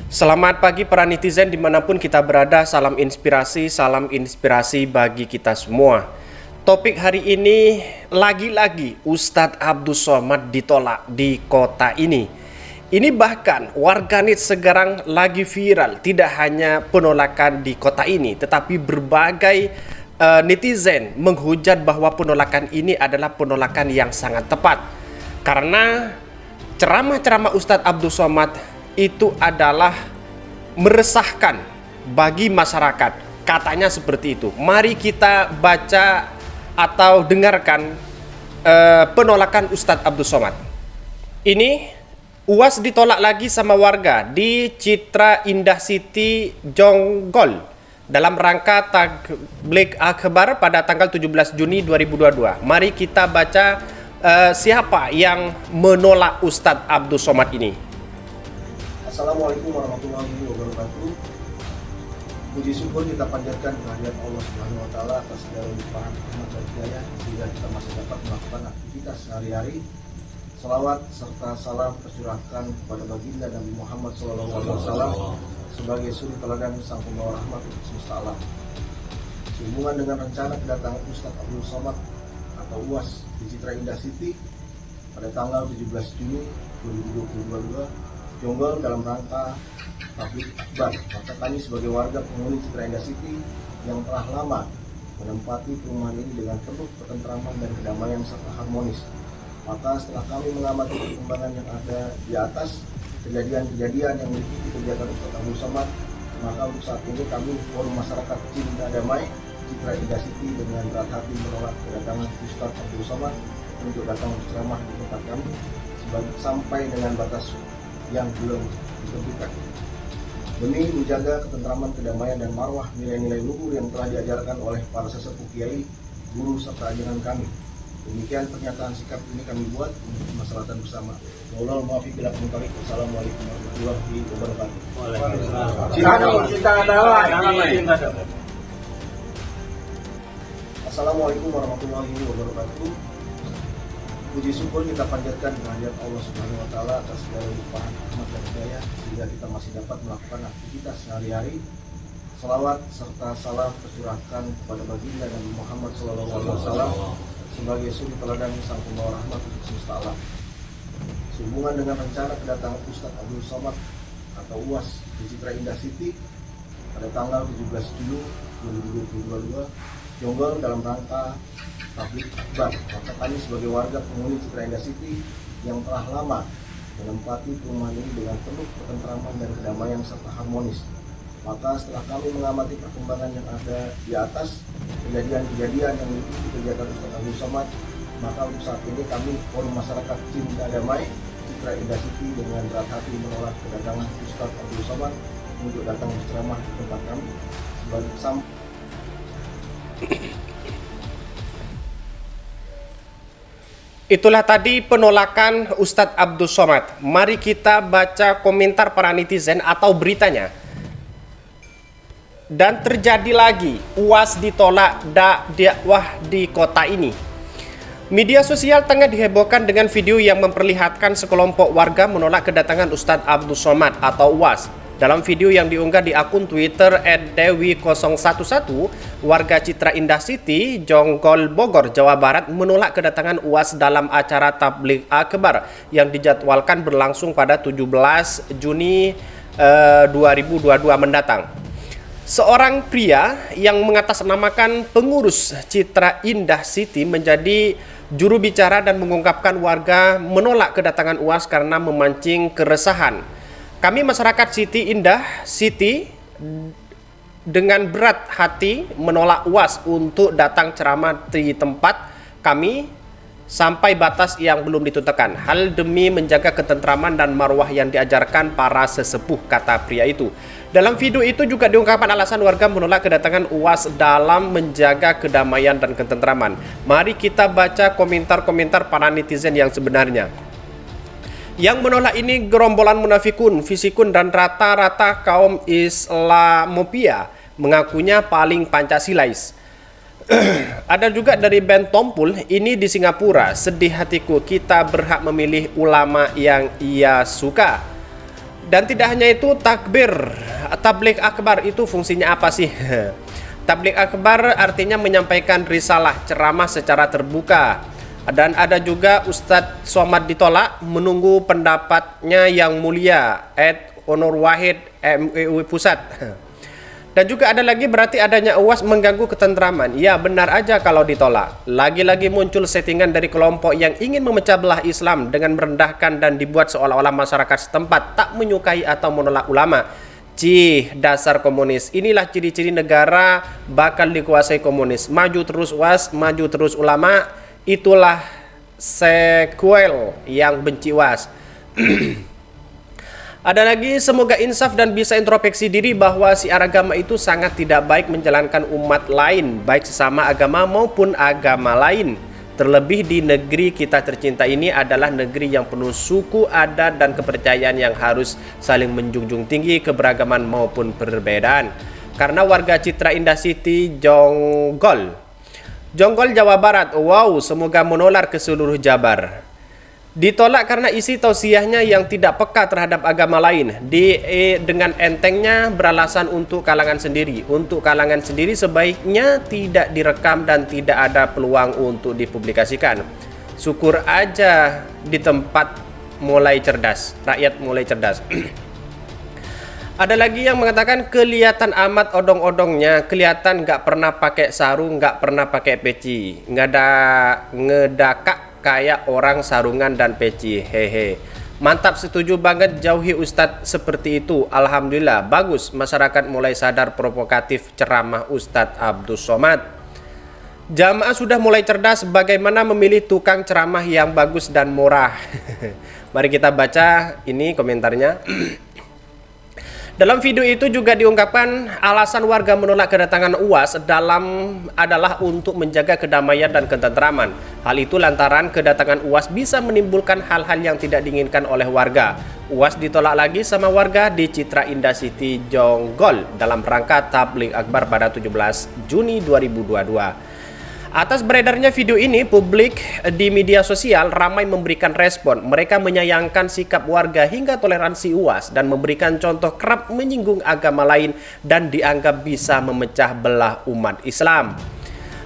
Selamat pagi para netizen dimanapun kita berada, salam inspirasi bagi kita semua. Topik hari ini lagi-lagi Ustadz Abdul Somad ditolak di kota ini. Ini bahkan warganet sekarang lagi viral, tidak hanya penolakan di kota ini, tetapi berbagai netizen menghujat bahwa penolakan ini adalah penolakan yang sangat tepat. Karena ceramah-ceramah Ustadz Abdul Somad itu adalah meresahkan bagi masyarakat. Katanya seperti itu. Mari kita baca atau dengarkan penolakan Ustadz Abdul Somad. Ini UAS ditolak lagi sama warga di Citra Indah City Jonggol dalam rangka tabligh akbar pada tanggal 17 Juni 2022. Mari kita baca siapa yang menolak Ustadz Abdul Somad ini. Assalamualaikum warahmatullahi wabarakatuh. Puji syukur kita panjatkan kehadirat Allah Subhanahu wa taala atas segala limpahan rahmat dan hidayah sehingga kita masih dapat melakukan aktivitas sehari-hari. Salawat serta salam tercurahkan kepada baginda Nabi Muhammad SAW sebagai suri teladan sang pembawa rahmat untuk semesta alam. Sehubungan dengan rencana kedatangan Ustadz Abdul Somad atau UAS di Citra Indah City pada tanggal 17 Juni 2022 Jonggol dalam rangka tabligh akbar, maka kami sebagai warga penghuni Citra Indah City yang telah lama menempati perumahan ini dengan penuh ketentraman dan kedamaian serta harmonis. Maka setelah kami mengamati perkembangan yang ada di atas, kejadian-kejadian yang meliputi kegiatan Ustadz Abdul Somad, maka untuk saat ini kami forum masyarakat cinta damai Citra Indah City dengan berat hati menolak kedatangan Ustadz Abdul Somad untuk datang berceramah di tempat kami sampai dengan batas yang belum ditentukan. Demi menjaga ketentraman, kedamaian, dan marwah nilai-nilai luhur yang telah diajarkan oleh para sesepuh kiai, guru, serta ajaran kami. Demikian pernyataan sikap ini kami buat untuk kemaslahatan bersama. Wallahul muwaffiq ila aqwamit thoriq. Wassalamualaikum warahmatullahi wabarakatuh. Assalamualaikum warahmatullahi wabarakatuh. Puji syukur kita panjatkan kehadirat Allah Subhanahu wa taala atas segala limpahan rahmat dan hidayah sehingga kita masih dapat melakukan aktivitas sehari-hari. Salawat serta salam tercurahkan kepada baginda Nabi Muhammad SAW sebagai suri teladan sang pembawa rahmat untuk semesta alam. Sehubungan dengan rencana kedatangan Ustadz Abdul Somad atau UAS di Citra Indah City pada tanggal 17 Juni 2022 Jonggol dalam rangka tabligh akbar, maka kami sebagai warga penghuni Citra Indah City yang telah lama menempati perumahan ini dengan penuh ketentraman dan kedamaian serta harmonis. Maka setelah kami mengamati perkembangan yang ada di atas, kejadian-kejadian yang meliputi kegiatan Ustadz Abdul Somad, maka untuk saat ini kami forum masyarakat cinta damai Citra Indah City dengan berat hati menolak kedatangan Ustadz Abdul Somad untuk datang berceramah di tempat kami sebagai Itulah tadi penolakan Ustadz Abdul Somad. Mari kita baca komentar para netizen atau beritanya. Dan terjadi lagi, UAS ditolak dakwah di kota ini. Media sosial tengah dihebohkan dengan video yang memperlihatkan sekelompok warga menolak kedatangan Ustadz Abdul Somad atau UAS. Dalam video yang diunggah di akun Twitter @dewi011, warga Citra Indah City, Jonggol, Bogor, Jawa Barat menolak kedatangan UAS dalam acara tabligh akbar yang dijadwalkan berlangsung pada 17 Juni 2022 mendatang. Seorang pria yang mengatasnamakan pengurus Citra Indah City menjadi juru bicara dan mengungkapkan warga menolak kedatangan UAS karena memancing keresahan. Kami masyarakat Citra Indah City dengan berat hati menolak UAS untuk datang ceramah di tempat kami sampai batas yang belum ditentukan. Hal demi menjaga ketentraman dan marwah yang diajarkan para sesepuh, kata pria itu. Dalam video itu juga diungkapkan alasan warga menolak kedatangan UAS dalam menjaga kedamaian dan ketentraman. Mari kita baca komentar-komentar para netizen yang sebenarnya. Yang menolak ini gerombolan munafikun, fisikun, dan rata-rata kaum Islamopia mengakunya paling Pancasilais. Ada juga dari band Tompul, ini di Singapura. Sedih hatiku, kita berhak memilih ulama yang ia suka. Dan tidak hanya itu, takbir, tabligh akbar itu fungsinya apa sih? Tabligh akbar artinya menyampaikan risalah, ceramah secara terbuka. Dan ada juga Ustadz Somad ditolak, menunggu pendapatnya yang mulia, Honor Wahid MUI Pusat. Dan juga ada lagi berarti adanya UAS mengganggu ketentraman. Ya, benar aja kalau ditolak. Lagi-lagi muncul settingan dari kelompok yang ingin memecah belah Islam dengan merendahkan dan dibuat seolah-olah masyarakat setempat tak menyukai atau menolak ulama. Cih, dasar komunis. Inilah ciri-ciri negara bakal dikuasai komunis. Maju terus UAS, maju terus ulama. Itulah sequel yang benci UAS. Ada lagi, semoga insaf dan bisa introspeksi diri bahwa siar agama itu sangat tidak baik menjalankan umat lain, baik sesama agama maupun agama lain. Terlebih di negeri kita tercinta ini adalah negeri yang penuh suku, adat, dan kepercayaan yang harus saling menjunjung tinggi keberagaman maupun perbedaan. Karena warga Citra Indah City, Jonggol, Jawa Barat, wow, semoga menular ke seluruh Jabar. Ditolak karena isi tausiahnya yang tidak peka terhadap agama lain. Dengan entengnya beralasan untuk kalangan sendiri. Untuk kalangan sendiri sebaiknya tidak direkam dan tidak ada peluang untuk dipublikasikan. Syukur aja di tempat mulai cerdas, rakyat mulai cerdas. Ada lagi yang mengatakan kelihatan amat odong-odongnya, kelihatan nggak pernah pakai sarung, nggak pernah pakai peci, nggak ada ngedakak kayak orang sarungan dan peci. Hehe. Mantap, setuju banget, jauhi Ustadz seperti itu. Alhamdulillah, bagus masyarakat mulai sadar provokatif ceramah Ustadz Abdus Somad. Jamaah sudah mulai cerdas bagaimana memilih tukang ceramah yang bagus dan murah. Mari kita baca ini komentarnya. Dalam video itu juga diungkapkan alasan warga menolak kedatangan UAS adalah untuk menjaga kedamaian dan ketentraman. Hal itu lantaran kedatangan UAS bisa menimbulkan hal-hal yang tidak diinginkan oleh warga. UAS ditolak lagi sama warga di Citra Indah City, Jonggol dalam rangka tabligh akbar pada 17 Juni 2022. Atas beredarnya video ini, publik di media sosial ramai memberikan respon. Mereka menyayangkan sikap warga hingga toleransi UAS dan memberikan contoh kerap menyinggung agama lain dan dianggap bisa memecah belah umat Islam.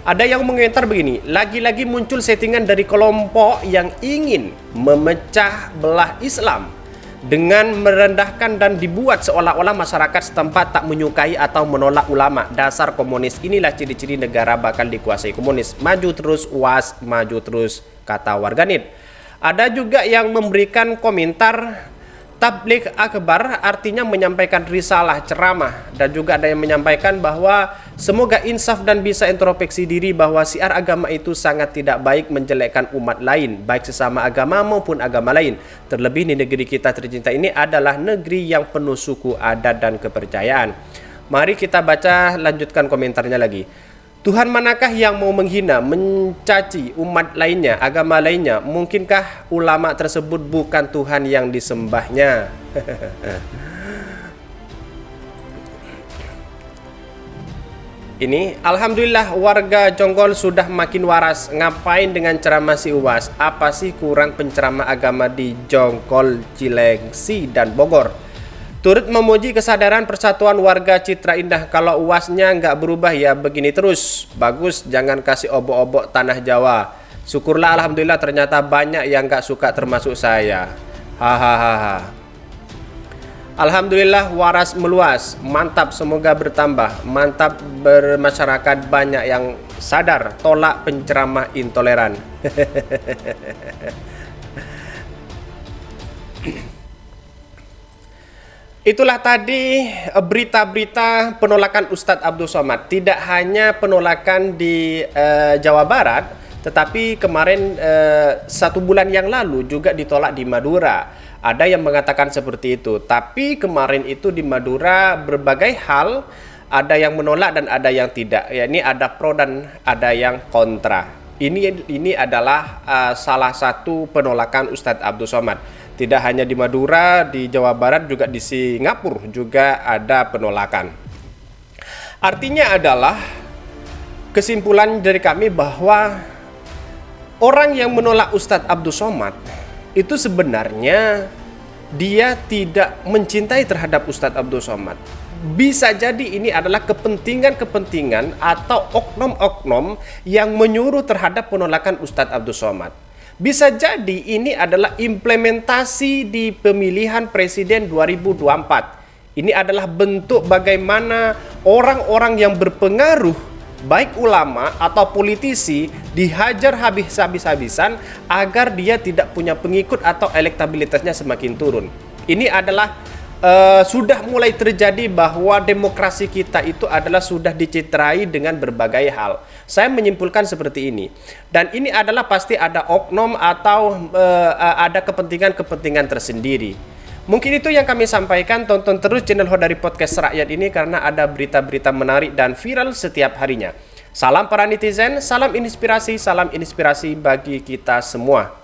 Ada yang mengomentar begini, lagi-lagi muncul settingan dari kelompok yang ingin memecah belah Islam dengan merendahkan dan dibuat seolah-olah masyarakat setempat tak menyukai atau menolak ulama. Dasar komunis. Inilah ciri-ciri negara bakal dikuasai komunis. Maju terus UAS, maju terus, kata warganet. Ada juga yang memberikan komentar tabligh akbar artinya menyampaikan risalah, ceramah. Dan juga ada yang menyampaikan bahwa semoga insaf dan bisa introspeksi diri bahwa siar agama itu sangat tidak baik menjelekkan umat lain, baik sesama agama maupun agama lain. Terlebih di negeri kita tercinta ini adalah negeri yang penuh suku, adat, dan kepercayaan. Mari kita baca, lanjutkan komentarnya lagi. Tuhan manakah yang mau menghina, mencaci umat lainnya, agama lainnya? Mungkinkah ulama tersebut bukan Tuhan yang disembahnya? Ini, alhamdulillah warga Jonggol sudah makin waras. Ngapain dengan ceramah si UAS? Apa sih kurang penceramah agama di Jonggol, Cilengsi, dan Bogor? Turut memuji kesadaran persatuan warga Citra Indah. Kalau UASnya nggak berubah ya begini terus. Bagus, jangan kasih obok-obok tanah Jawa. Syukurlah alhamdulillah ternyata banyak yang nggak suka termasuk saya. Hahaha. Alhamdulillah waras meluas. Mantap, semoga bertambah. Mantap, bermasyarakat banyak yang sadar tolak penceramah intoleran. Itulah tadi berita-berita penolakan Ustadz Abdus Somad. Tidak hanya penolakan di Jawa Barat, tetapi kemarin 1 bulan yang lalu juga ditolak di Madura. Ada yang mengatakan seperti itu. Tapi kemarin itu di Madura berbagai hal, ada yang menolak dan ada yang tidak. Ya, ini ada pro dan ada yang kontra. Ini adalah salah satu penolakan Ustadz Abdus Somad. Tidak hanya di Madura, di Jawa Barat, juga di Singapura juga ada penolakan. Artinya adalah kesimpulan dari kami bahwa orang yang menolak Ustadz Abdus Somad itu sebenarnya dia tidak mencintai terhadap Ustadz Abdul Somad. Bisa jadi ini adalah kepentingan-kepentingan atau oknum-oknum yang menyuruh terhadap penolakan Ustadz Abdul Somad. Bisa jadi ini adalah implementasi di pemilihan presiden 2024. Ini adalah bentuk bagaimana orang-orang yang berpengaruh, baik ulama atau politisi, dihajar habis-habisan agar dia tidak punya pengikut atau elektabilitasnya semakin turun. Ini adalah sudah mulai terjadi bahwa demokrasi kita itu adalah sudah diciterai dengan berbagai hal. Saya menyimpulkan seperti ini. Dan ini adalah pasti ada oknum atau ada kepentingan-kepentingan tersendiri. Mungkin itu yang kami sampaikan. Tonton terus channel Hodari Podcast Rakyat ini karena ada berita-berita menarik dan viral setiap harinya. Salam para netizen, salam inspirasi bagi kita semua.